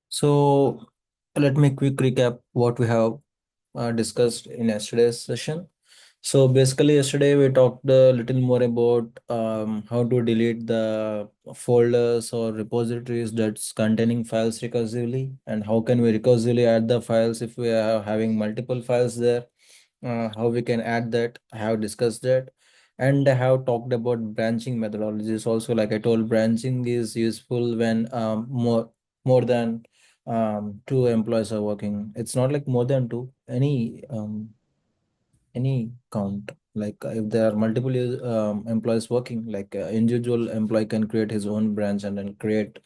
So let me quick recap what we have discussed in yesterday's session. So basically, yesterday we talked a little more about how to delete the folders or repositories that's containing files recursively, and how can we recursively add the files if we are having multiple files there. How we can add that. I have discussed that, and I have talked about branching methodologies also. Like I told, branching is useful when more than two employees are working. It's not like more than two, any count. Like if there are multiple employees working, like individual employee can create his own branch and then create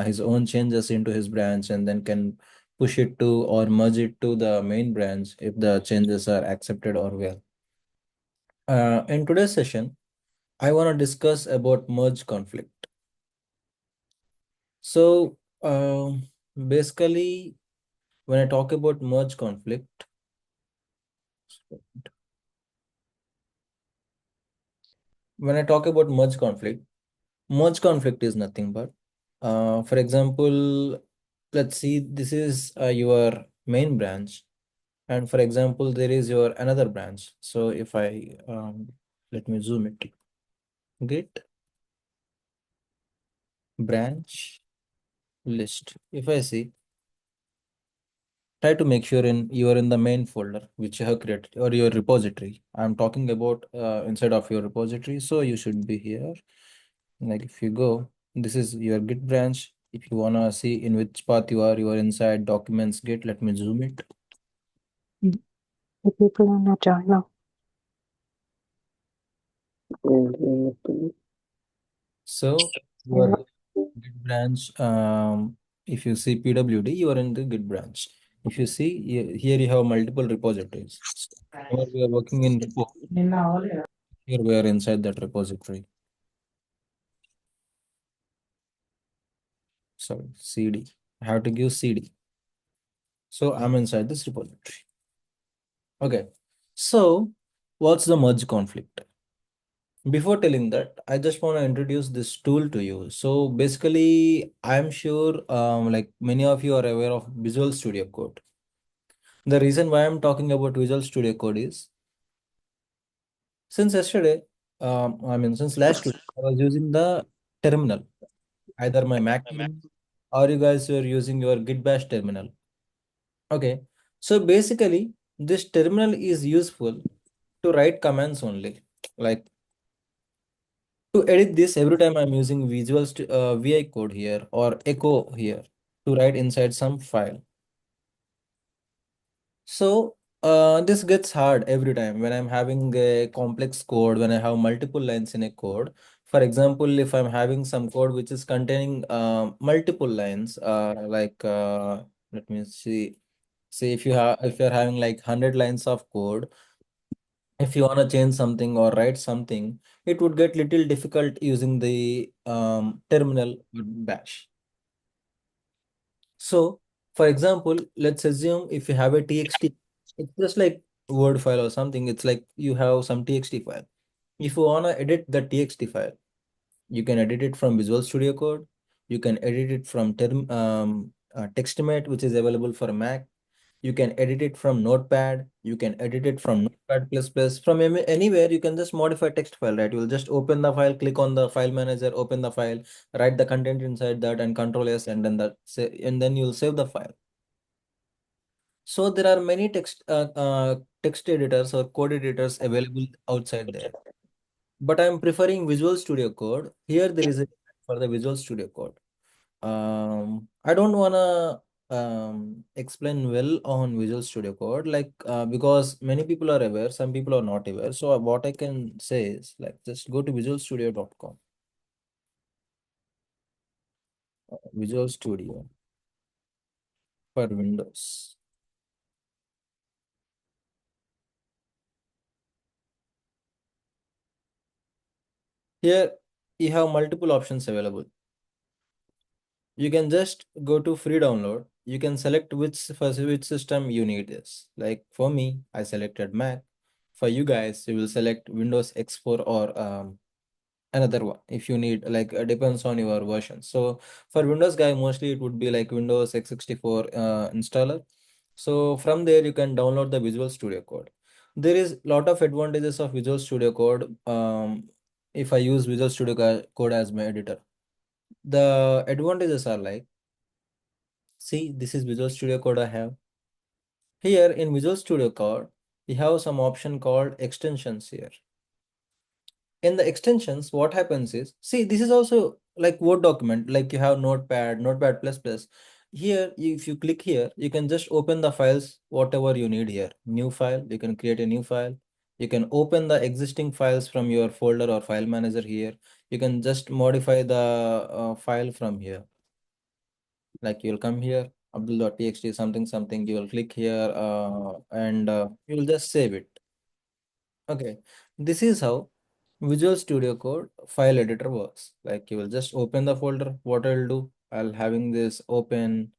his own changes into his branch and then can push it to or merge it to the main branch if the changes are accepted or well. In today's session, I want to discuss about merge conflict. So basically, when I talk about merge conflict, when I talk about merge conflict is nothing but, for example, let's see, this is your main branch, and for example, there is your another branch. So if I let me zoom it, git branch list. If I see, try to make sure you are in the main folder which you have created or your repository. I'm talking about inside of your repository, so you should be here. Like if you go, this is your git branch. If you wanna see in which path you are inside documents git. Let me zoom it. The people in the China. So your git branch, if you see pwd, you are in the git branch. If you see here you have multiple repositories. So whenever we are working in repo, here we are inside that repository. Sorry, cd. I have to give cd. So I'm inside this repository. Okay. So what's the merge conflict? Before telling that, I just want to introduce this tool to you. So basically, I'm sure like many of you are aware of Visual Studio Code. The reason why I'm talking about Visual Studio Code is since yesterday, since last week, I was using the terminal, either my Mac terminal or you guys were using your Git Bash terminal. Okay. So basically, this terminal is useful to write commands only. Like to edit this, every time I'm using VI code here or echo here to write inside some file. So this gets hard every time when I'm having a complex code, when I have multiple lines in a code. For example, if I'm having some code which is containing multiple lines, let me see. Say if you're having like 100 lines of code, if you want to change something or write something, it would get little difficult using the terminal bash. So, for example, let's assume if you have a txt, it's just like word file or something. It's like you have some txt file. If you want to edit the txt file, you can edit it from Visual Studio Code. You can edit it from TextMate, which is available for Mac. You can edit it from Notepad. You can edit it from Notepad plus plus. From anywhere, you can just modify text file, right? You'll just open the file, click on the file manager, open the file, write the content inside that, and Control S, and then and then you'll save the file. So there are many text editors or code editors available outside there. But I'm preferring Visual Studio Code. Here there is a for the Visual Studio Code. I don't wanna explain well on Visual Studio Code, like because many people are aware, some people are not aware. So what I can say is like just go to visualstudio.com. Visual Studio for Windows. Here you have multiple options available. You can just go to free download. You can select which for which system you need this. Like for me, I selected Mac. For you guys, you will select Windows X4 or another one if you need, like depends on your version. So for Windows guy, mostly it would be like Windows x64 installer. So from there you can download the Visual Studio Code. There is lot of advantages of Visual Studio Code. If I use Visual Studio Code as my editor, the advantages are like, see, this is Visual Studio Code I have. Here in Visual Studio Code, we have some option called extensions here. In the extensions, what happens is, see, this is also like Word document, like you have Notepad plus plus. Here, if you click here, you can just open the files, whatever you need here. New file, you can create a new file. You can open the existing files from your folder or file manager here. You can just modify the file from here. Like you'll come here, abdul.txt something something, you will click here and you will just save it. Okay, this is how Visual Studio Code file editor works. Like you will just open the folder. What I'll do, I'll having this open.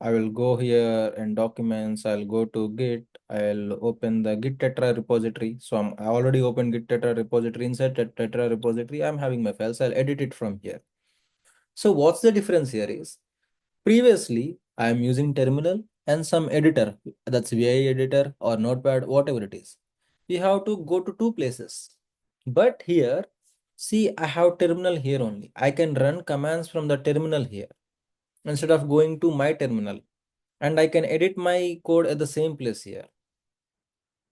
I will go here and documents. I'll go to Git. I'll open the Git Tetra repository. So I already opened Git Tetra repository. Inside Tetra repository, I'm having my files. I'll edit it from here. So what's the difference here is, previously I'm using terminal and some editor, that's VI editor or Notepad, whatever it is. We have to go to two places. But here, see, I have terminal here only. I can run commands from the terminal here instead of going to my terminal. And I can edit my code at the same place here.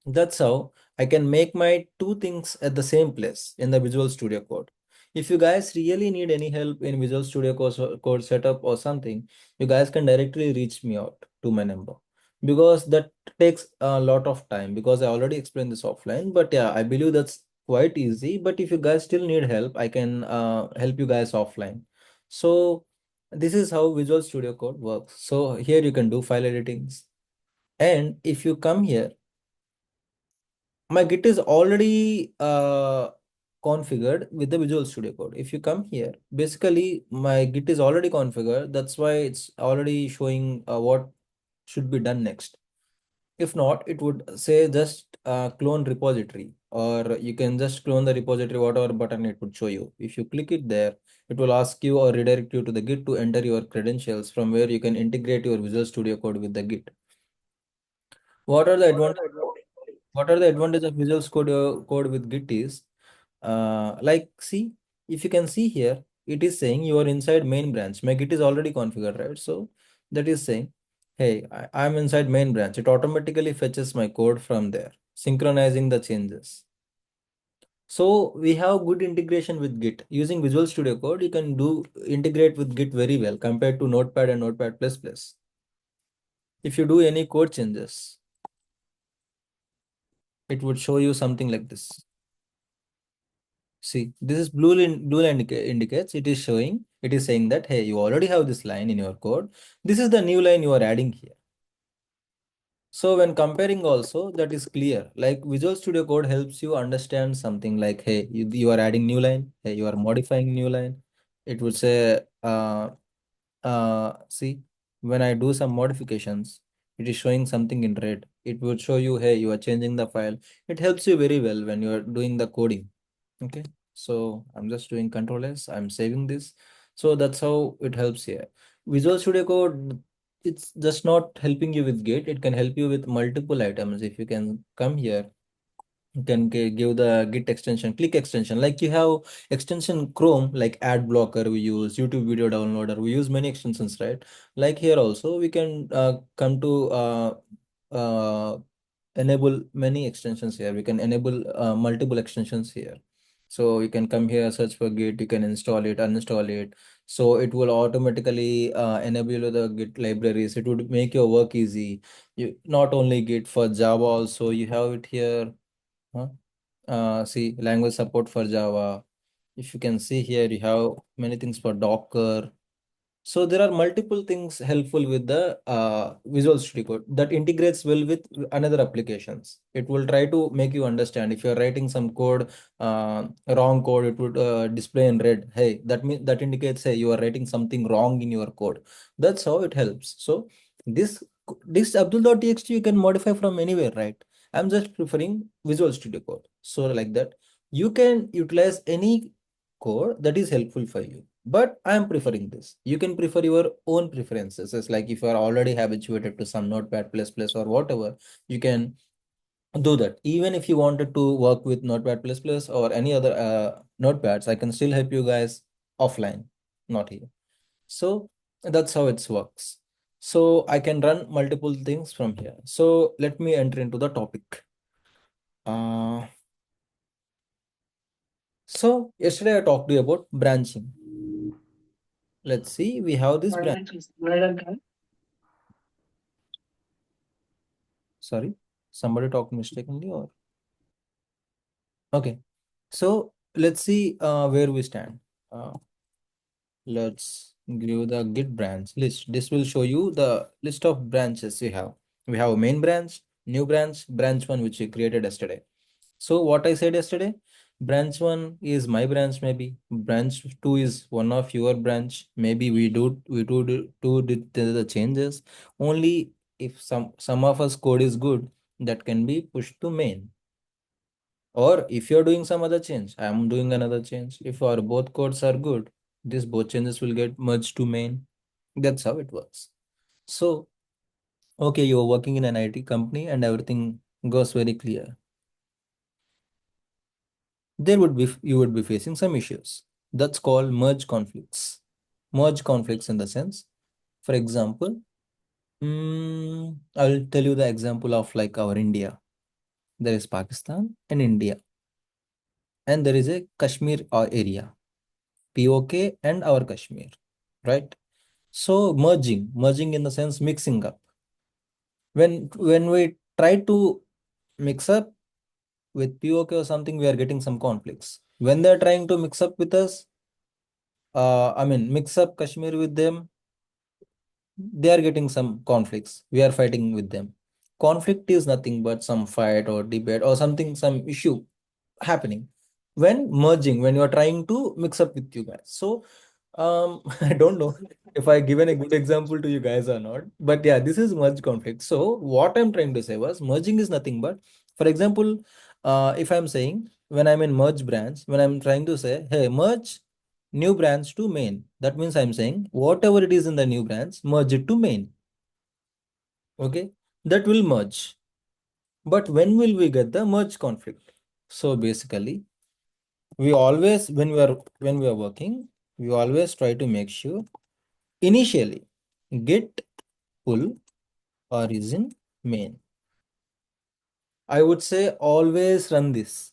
That's how I can make my two things at the same place in the Visual Studio Code. If you guys really need any help in Visual Studio Code setup or something, you guys can directly reach me out to my number, because that takes a lot of time, because I already explained this offline. But yeah, I believe that's quite easy. But if you guys still need help, I can help you guys offline. So this is how Visual Studio Code works. So here you can do file editings. And if you come here, my Git is already configured with the Visual Studio Code. If you come here, basically my Git is already configured. That's why it's already showing what should be done next. If not, it would say just clone repository, or you can just clone the repository, whatever button it would show you. If you click it there, it will ask you or redirect you to the Git to enter your credentials, from where you can integrate your Visual Studio Code with the Git. What are the advantages? What are the advantages of Visual Studio Code with Git is, like, see, if you can see here, it is saying you are inside main branch. My Git is already configured, right? So that is saying, hey, I'm inside main branch. It automatically fetches my code from there, synchronizing the changes. So we have good integration with Git. Using Visual Studio Code, you can do integrate with Git very well compared to Notepad and Notepad++. If you do any code changes, it would show you something like this. See, this is blue line indicates, it is showing, it is saying that, hey, you already have this line in your code. This is the new line you are adding here. So when comparing also, that is clear. Like Visual Studio Code helps you understand something like, hey, you are adding new line, hey, you are modifying new line. It would say, see, when I do some modifications, it is showing something in red. It would show you, hey, you are changing the file. It helps you very well when you are doing the coding. Okay, so I'm just doing Control S. I'm saving this. So that's how it helps here. Visual Studio Code, it's just not helping you with Git. It can help you with multiple items. If you can come here, you can give the Git extension, click extension. Like you have extension Chrome, like ad blocker we use, YouTube video downloader. We use many extensions, right? Like here also, we can come to uh, enable many extensions here. We can enable multiple extensions here. So you can come here, search for Git, you can install it, uninstall it. So it will automatically enable the Git libraries. It would make your work easy. You not only Git, for Java also, you have it here. Huh? See, language support for Java. If you can see here, you have many things for Docker. So there are multiple things helpful with the Visual Studio Code that integrates well with another applications. It will try to make you understand. If you're writing some code, wrong code, it would display in red. Hey, that means that indicates, hey, you are writing something wrong in your code. That's how it helps. So this Abdul.txt you can modify from anywhere, right? I'm just preferring Visual Studio Code. So like that, you can utilize any code that is helpful for you. But I'm preferring this. You can prefer your own preferences. It's like if you are already habituated to some Notepad plus plus or whatever, you can do that. Even if you wanted to work with Notepad plus plus or any other notepads, I can still help you guys offline, not here. So that's how it works. So I can run multiple things from here. So let me enter into the topic. Uh, so yesterday I talked to you about branching. Let's see, we have this branch. Sorry, somebody talked mistakenly or okay. So let's see where we stand. Uh, let's give the git branch list. This will show you the list of branches we have. We have main branch, new branch, branch one which we created yesterday. So what I said yesterday, branch one is my branch, maybe branch two is one of your branch. Maybe we do the changes. Only if some of us code is good, that can be pushed to main. Or if you're doing some other change, I'm doing another change. If our both codes are good, these both changes will get merged to main. That's how it works. So, okay, you're working in an IT company and everything goes very clear. There would be you would be facing some issues. That's called merge conflicts. Merge conflicts in the sense, for example, I'll tell you the example of like our India. There is Pakistan and India, and there is a Kashmir area, POK and our Kashmir, right? So merging in the sense mixing up. When we try to mix up with POK or something, we are getting some conflicts. When they're trying to mix up with us, I mean, mix up Kashmir with them, they are getting some conflicts. We are fighting with them. Conflict is nothing but some fight or debate or something, some issue happening when merging, when you are trying to mix up with you guys. So, I don't know if I given a good example to you guys or not, but yeah, this is merge conflict. So, what I'm trying to say was merging is nothing but, for example, if I'm saying when I'm in merge branch, when I'm trying to say, hey, merge new branch to main. That means I'm saying whatever it is in the new branch, merge it to main. Okay, that will merge. But when will we get the merge conflict? So basically, we always when we are working, we always try to make sure initially git pull or is in main. I would say always run this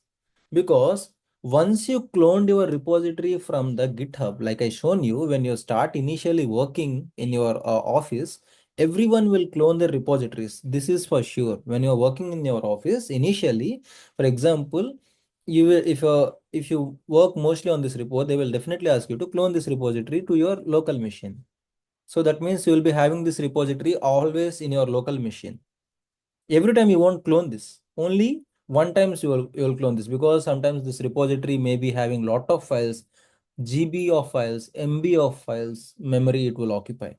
because once you cloned your repository from the GitHub, like I shown you, when you start initially working in your office, everyone will clone their repositories. This is for sure. When you're working in your office, initially, for example, you will if you work mostly on this repo, they will definitely ask you to clone this repository to your local machine. So that means you will be having this repository always in your local machine. Every time you won't clone this, only one times you will clone this because sometimes this repository may be having lot of files, GB of files, MB of files, memory it will occupy.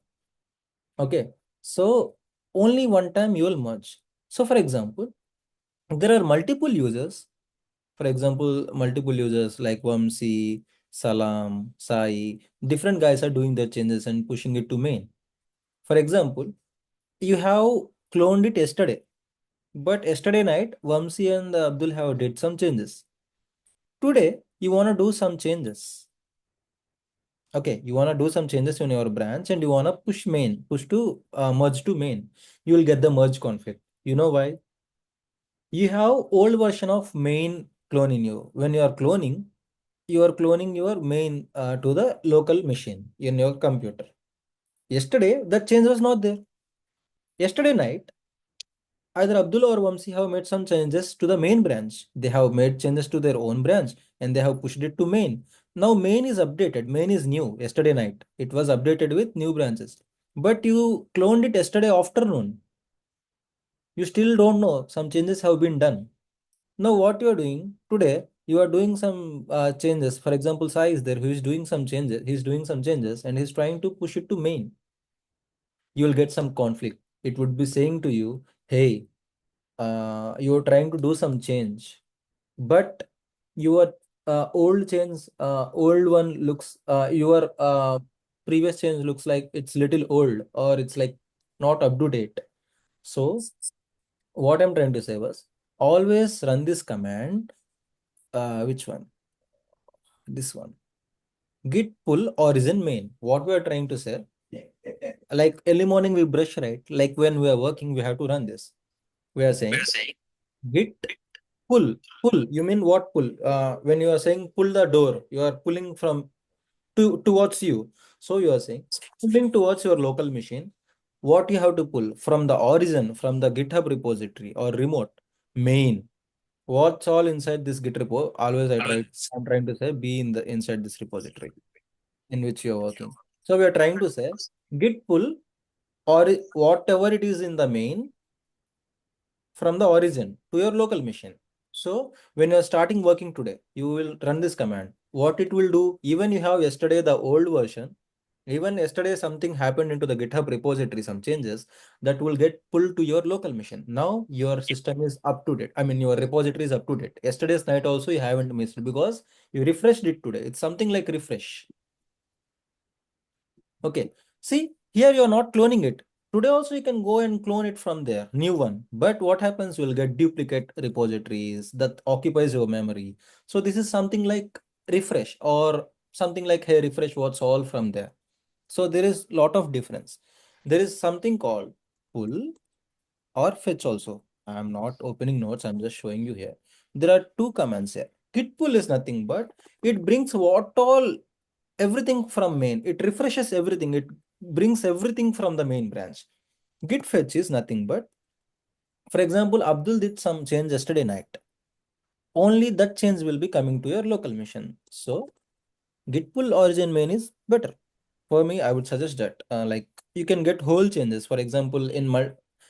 Okay, so only one time you will merge. So for example, there are multiple users, for example, multiple users like Vamsi, Salam, Sai, different guys are doing their changes and pushing it to main. For example, you have cloned it yesterday. But yesterday night, Vamsi and Abdul have did some changes. Today, you want to do some changes. Okay, you want to do some changes in your branch and you want to push to merge to main. You will get the merge conflict. You know why? You have old version of main clone in you. When you are cloning your main to the local machine in your computer. Yesterday, that change was not there. Yesterday night, either Abdul or Vamsi have made some changes to the main branch. They have made changes to their own branch and they have pushed it to main. Now main is updated. Main is new. Yesterday night, it was updated with new branches. But you cloned it yesterday afternoon. You still don't know. Some changes have been done. Now what you are doing today, you are doing some changes. For example, Sai is there who is doing some changes. He's doing some changes and he's trying to push it to main. You will get some conflict. It would be saying to you, hey, you're trying to do some change, but your old one looks, your previous change looks like it's little old, or it's like not up to date. So what I'm trying to say was, always run this command. Which one? This one. Git pull origin main. What we are trying to say, like early morning we brush, right? Like when we are working, we have to run this. We are saying git pull. You mean what pull? When you are saying pull the door, you are pulling from towards you. So you are saying pulling towards your local machine. What you have to pull from the origin, from the GitHub repository or remote main. What's all inside this Git repo? Always I'm trying to say be in the inside this repository in which you are working. So we are trying to say git pull or whatever it is in the main from the origin to your local machine. So when you are starting working today, you will run this command. What it will do, even you have yesterday the old version, even yesterday something happened into the GitHub repository, some changes that will get pulled to your local machine. Now your system is up to date. I mean, your repository is up to date. Yesterday's night also you haven't missed because you refreshed it today. It's something like refresh. Okay. See, here you're not cloning it. Today also you can go and clone it from there, new one. But what happens, you'll get duplicate repositories that occupies your memory. So this is something like refresh, or something like, hey, refresh what's all from there. So there is lot of difference. There is something called pull or fetch also. I'm not opening notes, I'm just showing you here. There are two commands here. Git pull is nothing but it brings what all everything from main. It refreshes everything. It brings everything from the main branch. Git fetch is nothing but, for example, Abdul did some change yesterday night. Only that change will be coming to your local machine. So git pull origin main is better. For me, I would suggest that. Like you can get whole changes. For example,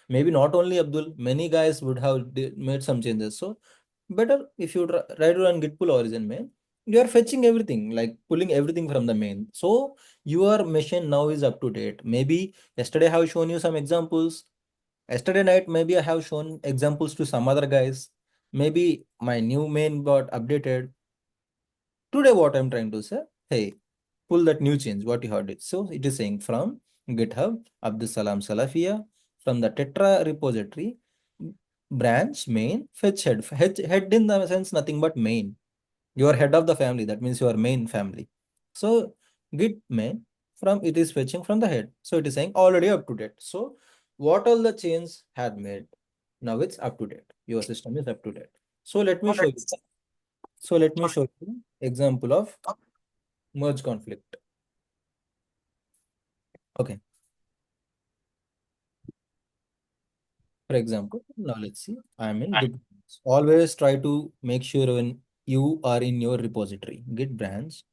maybe not only Abdul, many guys would have made some changes. So better if you try to run git pull origin main, you are fetching everything, like pulling everything from the main. So your machine now is up to date. Maybe yesterday I have shown you some examples. Yesterday night, maybe I have shown examples to some other guys. Maybe my new main got updated. Today, what I'm trying to say, hey, pull that new change, what you heard it. So it is saying from GitHub, Abdus Salam Salafia, from the Tetra repository, branch, main, fetch head. Head in the sense nothing but main. You are head of the family. That means you are main family. So git main from it is fetching from the head. So it is saying already up to date. So what all the change had made, now it's up to date. Your system is up to date. So let me show you. So let me show you example of merge conflict. Okay. For example, now let's see. I'm in Git. Always try to make sure when you are in your repository, Git branch,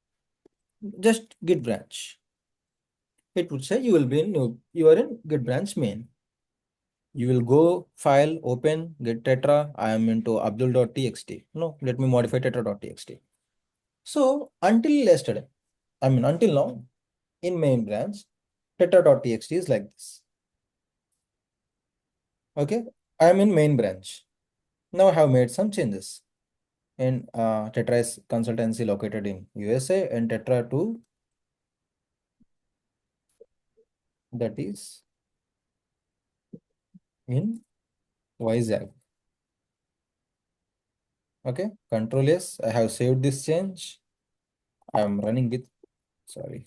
just Git branch. It would say you will be in you are in Git branch main. You will go file, open, get tetra. I am into abdul.txt. No, let me modify tetra.txt. So until yesterday, I mean until now, in main branch, tetra.txt is like this. Okay, I am in main branch. Now I have made some changes. And Tetra is consultancy located in USA, and Tetra 2 that is in YZAG. Okay, Control S. I have saved this change. I am running Git. Sorry.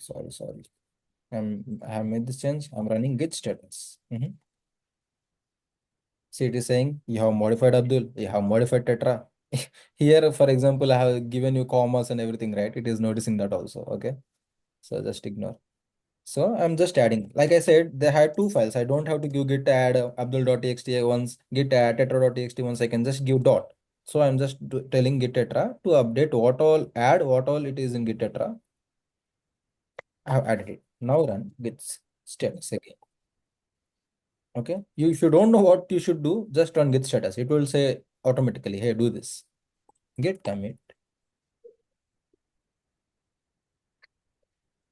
I have made this change. I'm running Git status. See, it is saying you have modified Abdul, you have modified Tetra. Here, for example, I have given you commas and everything, right? It is noticing that also. Okay, so just ignore. So I'm just adding. Like I said, they had two files. I don't have to give git add abdul.txt once, git add tetra.txt once. I can just give dot. So I'm just telling git tetra to update what all add, what all it is in git tetra. I have added it. Now run git status again. Okay. If you don't know what you should do, just run git status. It will say automatically, hey, do this. Git commit.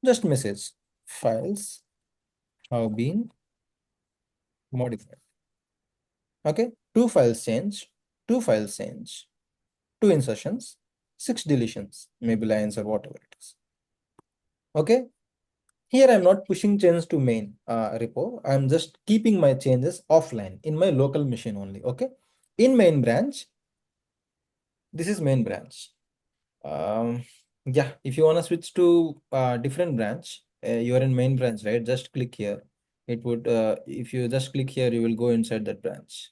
Just message. Files have been modified. Okay, two files change, two files change, two insertions, six deletions, maybe lines or whatever it is. Okay, here I'm not pushing changes to main repo. I'm just keeping my changes offline in my local machine only. Okay, in main branch, this is main branch. Yeah, if you want to switch to different branch, you are in main branch, right? Just click here. It would, if you just click here, you will go inside that branch.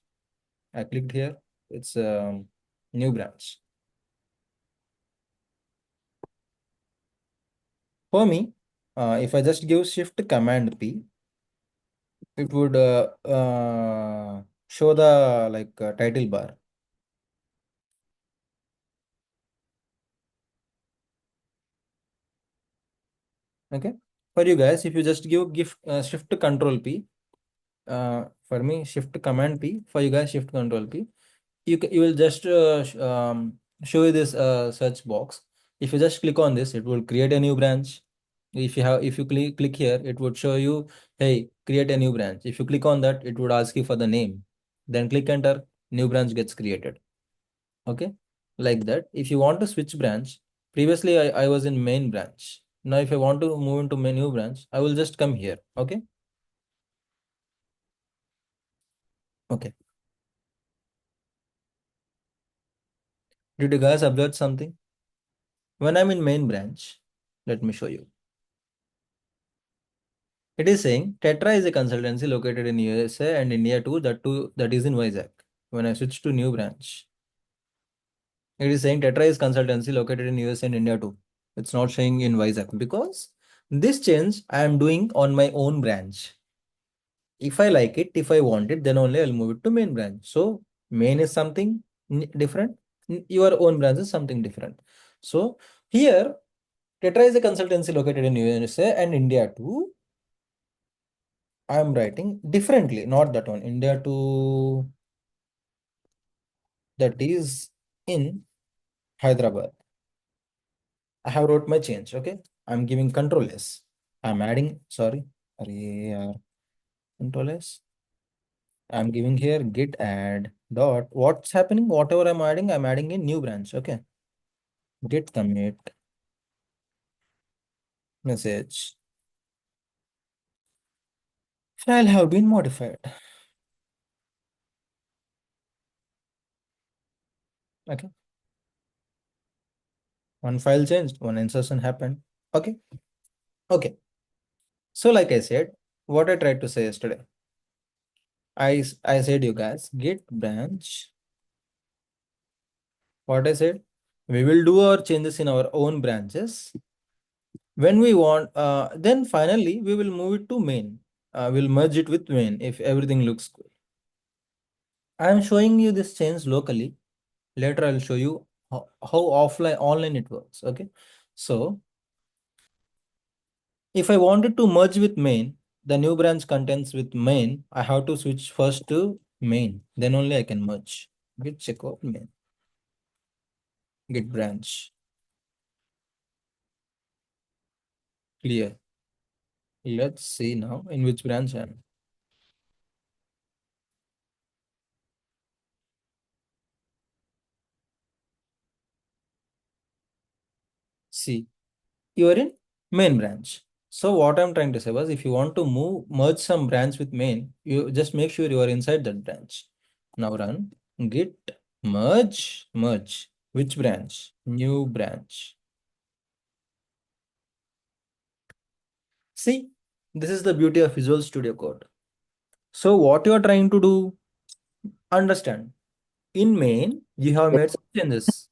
I clicked here. It's new branch. For me, if I just give Shift Command P, it would show the title bar. Okay. For you guys, if you just give Shift Control P, for me Shift Command P. For you guys, Shift Control P. You will just show you this search box. If you just click on this, it will create a new branch. If you click here, it would show you, hey, create a new branch. If you click on that, it would ask you for the name. Then click enter, new branch gets created. Okay, like that. If you want to switch branch, previously I was in main branch. Now if I want to move into my new branch, I will just come here. Okay. Okay. Did you guys observe something? When I'm in main branch, let me show you. It is saying Tetra is a consultancy located in USA and India too, that is in Vizag. When I switch to new branch, it is saying Tetra is consultancy located in USA and India too. It's not showing in Vizag because this change I am doing on my own branch. If I like it, if I want it, then only I'll move it to main branch. So main is something different. Your own branch is something different. So here, Tetra is a consultancy located in USA and India too. I am writing differently, not that one. India to that is in Hyderabad. I have wrote my change. Okay. I'm giving control S. I'm adding, sorry. Control S. I'm giving here git add dot. What's happening? Whatever I'm adding in new branch. Okay. Git commit message. File have been modified. Okay. One file changed, one insertion happened. Okay. Okay. So, like I said, what I tried to say yesterday, I said you guys git branch. What I said, we will do our changes in our own branches. When we want, then finally we will move it to main. We'll merge it with main if everything looks good. I am showing you this change locally. Later I'll show you how offline online it works. Okay. So if I wanted to merge with main, the new branch contents with main, I have to switch first to main. Then only I can merge. Git checkout main. Git branch. Clear. Let's see now in which branch I am. See, you are in main branch. So what I'm trying to say was if you want to merge some branch with main, you just make sure you are inside that branch. Now run git merge. Which branch? New branch. See, this is the beauty of Visual Studio Code. So what you are trying to do, understand. In main, you have made some changes.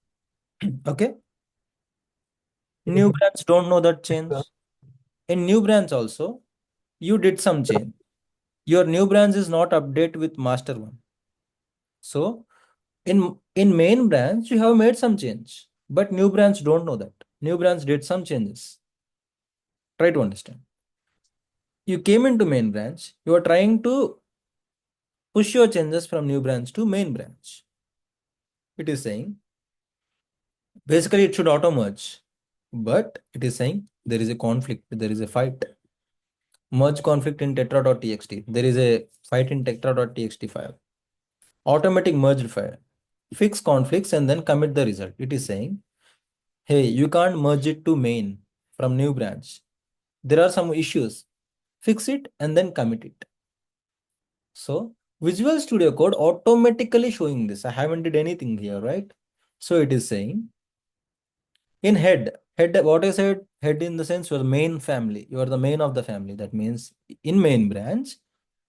Okay. New branch don't know that change. In new branch also, you did some change. Your new branch is not update with master one. So in main branch, you have made some change, but new branch don't know that. New branch did some changes. Try to understand. You came into main branch, you are trying to push your changes from new branch to main branch. It is saying basically it should auto merge, but it is saying there is a conflict, there is a fight. Merge conflict in tetra.txt. There is a fight in tetra.txt file. Automatic merged file. Fix conflicts and then commit the result. It is saying, hey, you can't merge it to main from new branch. There are some issues. Fix it and then commit it. So Visual Studio Code automatically showing this. I haven't did anything here, right? So it is saying in head, what I said, head in the sense you're the main family. You are the main of the family. That means in main branch,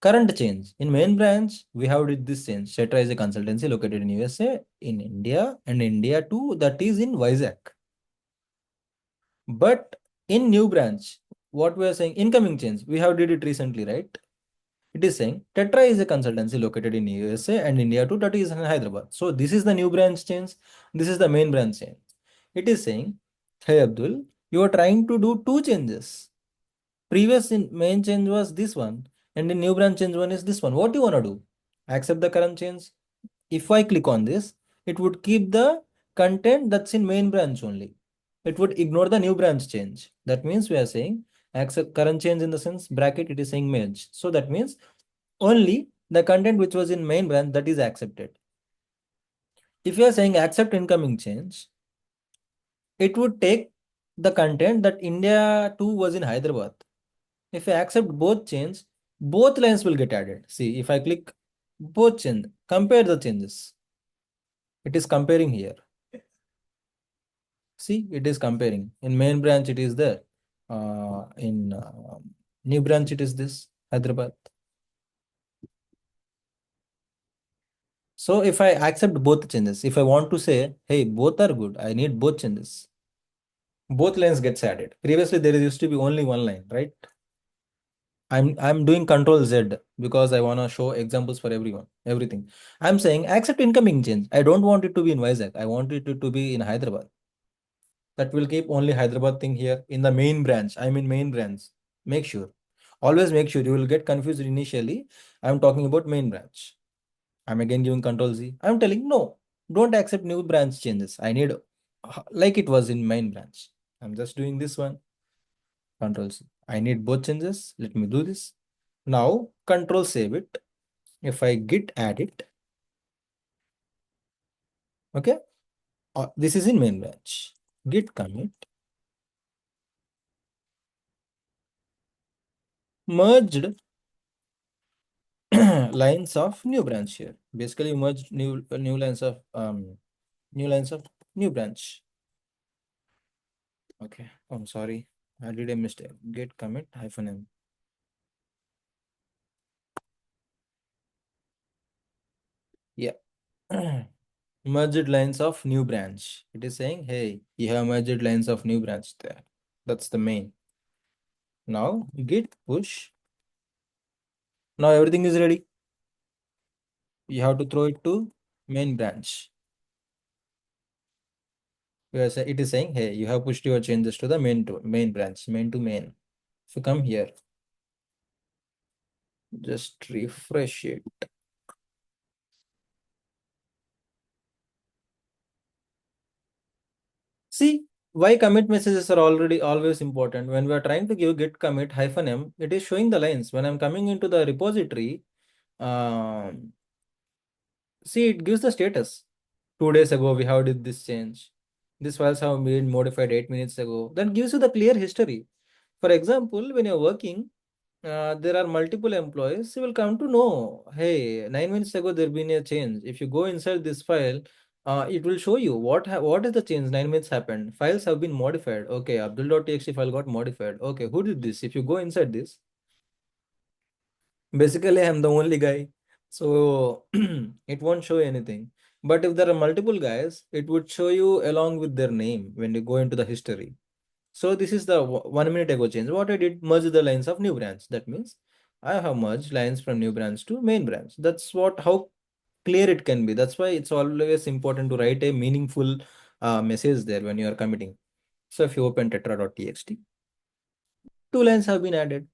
current change. In main branch, we have did this change. Shetra is a consultancy located in USA, in India, and India too, that is in Vizag. But in new branch, what we are saying, incoming change, we have did it recently, right? It is saying Tetra is a consultancy located in USA and India too, that is in Hyderabad. So this is the new branch change. This is the main branch change. It is saying, hey Abdul, you are trying to do two changes. Previous in main change was this one, and in new branch change one is this one. What do you want to do? Accept the current change. If I click on this, it would keep the content that's in main branch only. It would ignore the new branch change. That means we are saying accept current change in the sense bracket, it is saying merge. So that means only the content which was in main branch that is accepted. If you are saying accept incoming change, it would take the content that India 2 was in Hyderabad. If I accept both change, both lines will get added. See, if I click both change, compare the changes. It is comparing here. See, it is comparing. In main branch, it is there. In new branch, it is this Hyderabad. So if I accept both changes, if I want to say, hey, both are good, I need both changes. Both lines gets added. Previously, there used to be only one line, right? I'm doing Control Z because I want to show examples for everyone, everything. I'm saying accept incoming change. I don't want it to be in Vizag. I want it to be in Hyderabad. That will keep only Hyderabad thing here in the main branch. I'm in main branch. Make sure. Always make sure. You will get confused initially. I'm talking about main branch. I'm again giving Control Z. I'm telling no, don't accept new branch changes. I need like it was in main branch. I'm just doing this one. Control C. I need both changes. Let me do this. Now Control save it. If I git add it, okay. This is in main branch. Git commit merged lines of new branch here. Basically, you merged new lines of new lines of new branch. Okay. I'm sorry. I did a mistake. Git commit hyphen m. Yeah. Merged lines of new branch. It is saying, hey, you have merged lines of new branch there. That's the main. Now git push. Now everything is ready. You have to throw it to main branch. It is saying, hey, you have pushed your changes to the main branch, main to main. If you come here, just refresh it. See, why commit messages are already always important. When we are trying to give git commit hyphen m, it is showing the lines. When I'm coming into the repository, um, see, it gives the status. 2 days ago, we have did this change. These files have been modified 8 minutes ago. That gives you the clear history. For example, when you're working, there are multiple employees, you will come to know, hey, 9 minutes ago there been a change. If you go inside this file, it will show you what is the change. 9 minutes happened. Files have been modified. Okay, Abdul.txt file got modified. Okay, who did this? If you go inside this, basically I'm the only guy, so it won't show anything. But if there are multiple guys, it would show you along with their name when you go into the history. So this is the 1 minute ago change. What I did, merge the lines of new branch. That means I have merged lines from new branch to main branch. That's what how clear it can be. That's why it's always important to write a meaningful message there when you are committing. So if you open tetra.txt, two lines have been added.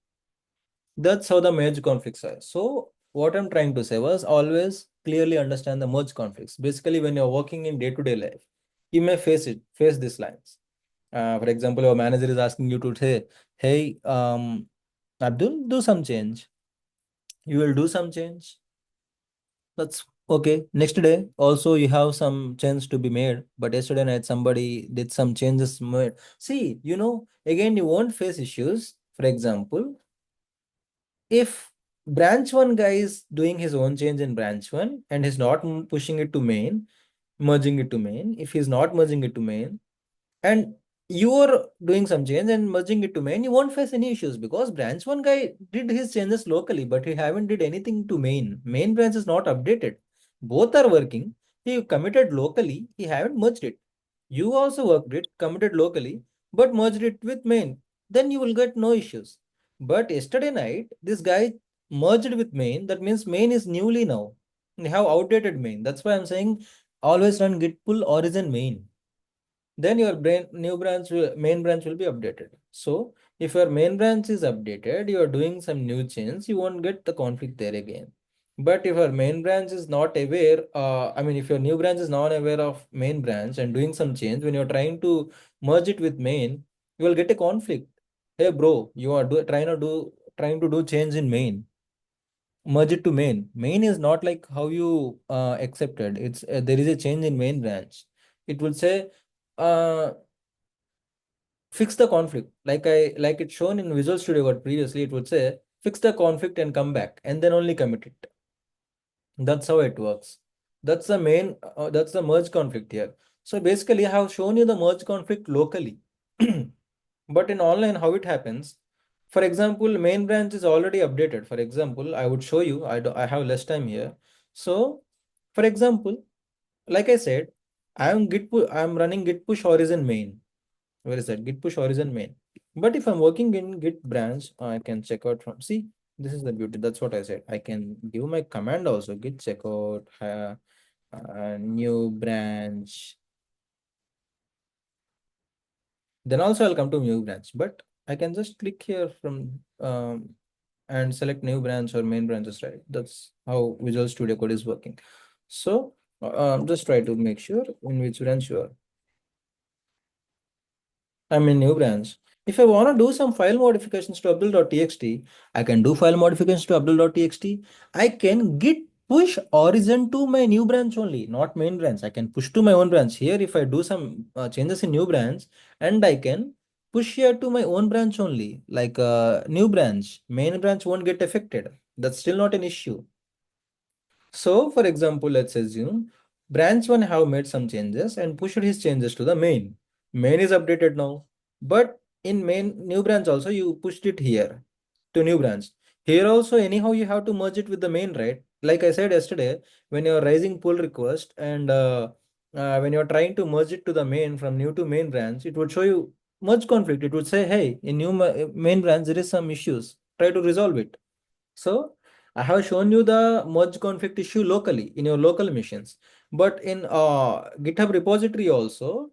That's how the merge conflicts are. So what I'm trying to say was always clearly understand the merge conflicts. Basically, when you're working in day-to-day life, you may face these lines. For example, your manager is asking you to say, hey, Abdul, do some change. You will do some change. That's Okay, next day also you have some change to be made, but yesterday night somebody did some changes made. See, again you won't face issues. For example, if branch one guy is doing his own change in branch one and he's not pushing it to main, merging it to main, if he's not merging it to main, and you're doing some change and merging it to main, you won't face any issues because branch one guy did his changes locally, but he haven't did anything to main. Main branch is not updated. Both are working. He committed locally, he haven't merged it. You also worked it, committed locally, but merged it with main. Then you will get no issues. But yesterday night, this guy merged with main. That means main is newly now. They have outdated main. That's why I'm saying always run git pull origin main, then your main branch will be updated. So if your main branch is updated, you are doing some new change, you won't get the conflict there again. But if your main branch is not aware, if your new branch is not aware of main branch and doing some change, when you're trying to merge it with main, you will get a conflict. Hey bro, you are trying to do change in main, merge it to main. Main is not like how you accepted. It's there is a change in main branch. It will say uh, fix the conflict. Like it's shown in Visual Studio Code previously, it would say fix the conflict and come back and then only commit it. That's how it works. That's the merge conflict here. So basically, I have shown you the merge conflict locally. But in online, how it happens? For example, main branch is already updated. For example, I would show you. I have less time here. So, for example, like I said, I'm running git push horizon main. Where is that? Git push horizon main. But if I'm working in Git branch, I can check out from. See, this is the beauty. That's what I said. I can give my command also. Git checkout, new branch. Then also I'll come to new branch. But I can just click here from and select new branch or main branches, right? That's how Visual Studio Code is working. So just try to make sure in which branch you are. I'm in new branch. If I want to do some file modifications to Abdul.txt, I can do file modifications to Abdul.txt. I can git push origin to my new branch only, not main branch. I can push to my own branch. Here, if I do some changes in new branch, and I can push here to my own branch only, like new branch, main branch won't get affected. That's still not an issue. So, for example, let's assume branch one have made some changes and pushed his changes to the main. Main is updated now, but in main new branch also you pushed it here to new branch. Here also anyhow you have to merge it with the main, right? Like I said yesterday, when you're raising pull request and when you're trying to merge it to the main from new to main branch, it would show you merge conflict. It would say, hey, in main branch there is some issues. Try to resolve it. So I have shown you the merge conflict issue locally in your local machines. But in GitHub repository also,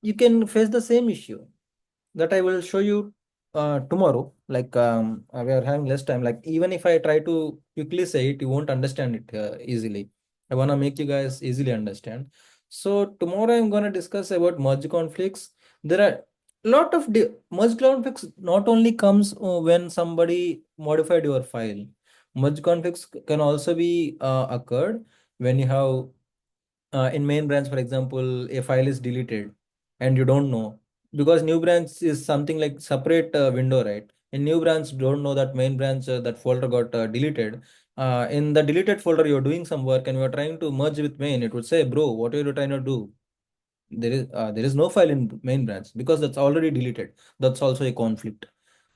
you can face the same issue that I will show you tomorrow. Like we are having less time. Like even if I try to quickly say it, you won't understand it easily. I want to make you guys easily understand. So tomorrow I'm going to discuss about merge conflicts. There are lot of merge conflicts not only comes when somebody modified your file. Merge conflicts can also be occurred when you have in main branch, for example, a file is deleted and you don't know, because new branch is something like separate window, right? In new branch don't know that main branch that folder got deleted. In the deleted folder you're doing some work and you're trying to merge with main, it would say, bro, what are you trying to do? There is no file in main branch because that's already deleted. That's also a conflict.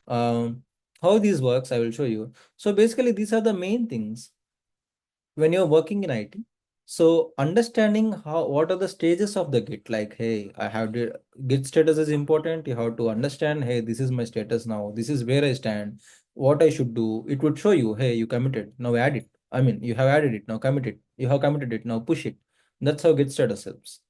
How this works I will show you. So basically these are the main things when you're working in IT. So understanding what are the stages of the Git, like, hey, Git status is important. You have to understand, hey, this is my status now. This is where I stand. What I should do. It would show you, hey, you committed. Now add it. You have added it. Now commit it. You have committed it. Now push it. That's how Git status helps.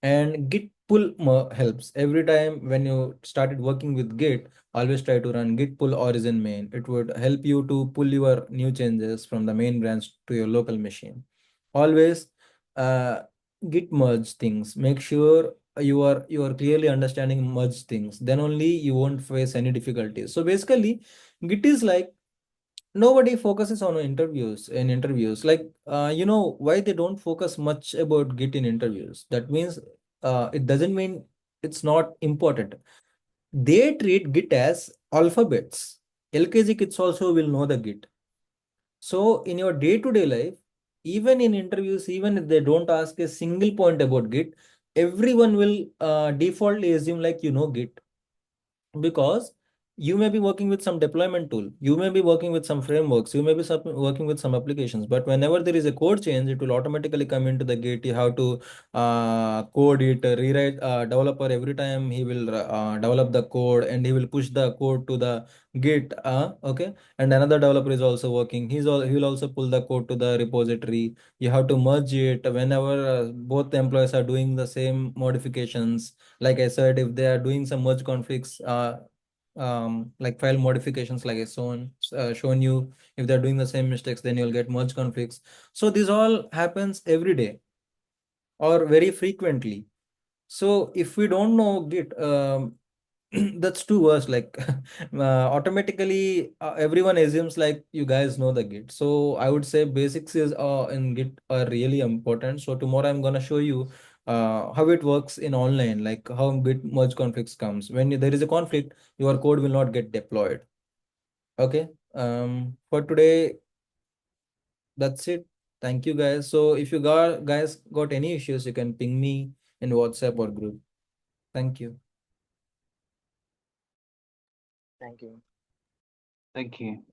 And Git pull helps. Every time when you started working with Git, always try to run Git pull origin main. It would help you to pull your new changes from the main branch to your local machine. Always uh, Git merge things. Make sure you are clearly understanding merge things. Then only you won't face any difficulties. So basically, Git is like nobody focuses on interviews, like why they don't focus much about Git in interviews. That means it doesn't mean it's not important. They treat Git as alphabets. LKG kids also will know the Git. So in your day-to-day life, even in interviews, even if they don't ask a single point about Git, everyone will defaultly assume like Git, because you may be working with some deployment tool, you may be working with some frameworks, you may be working with some applications, but whenever there is a code change, it will automatically come into the Git. You have to code it, rewrite. Developer, every time he will develop the code, and he will push the code to the Git. Okay, and another developer is also working. He will also pull the code to the repository. You have to merge it whenever both employees are doing the same modifications. Like I said, if they are doing some merge configs, like file modifications, like I shown you, if they're doing the same mistakes, then you'll get merge configs. So this all happens every day or very frequently. So if we don't know Git, that's too worse. Like automatically, everyone assumes like you guys know the Git. So I would say basics is in Git are really important. So tomorrow I'm gonna show you how it works in online, like how Git merge configs comes. When there is a conflict, your code will not get deployed. Okay. For today, that's it. Thank you guys. So if you guys got any issues, you can ping me in WhatsApp or group. Thank you. Thank you. Thank you.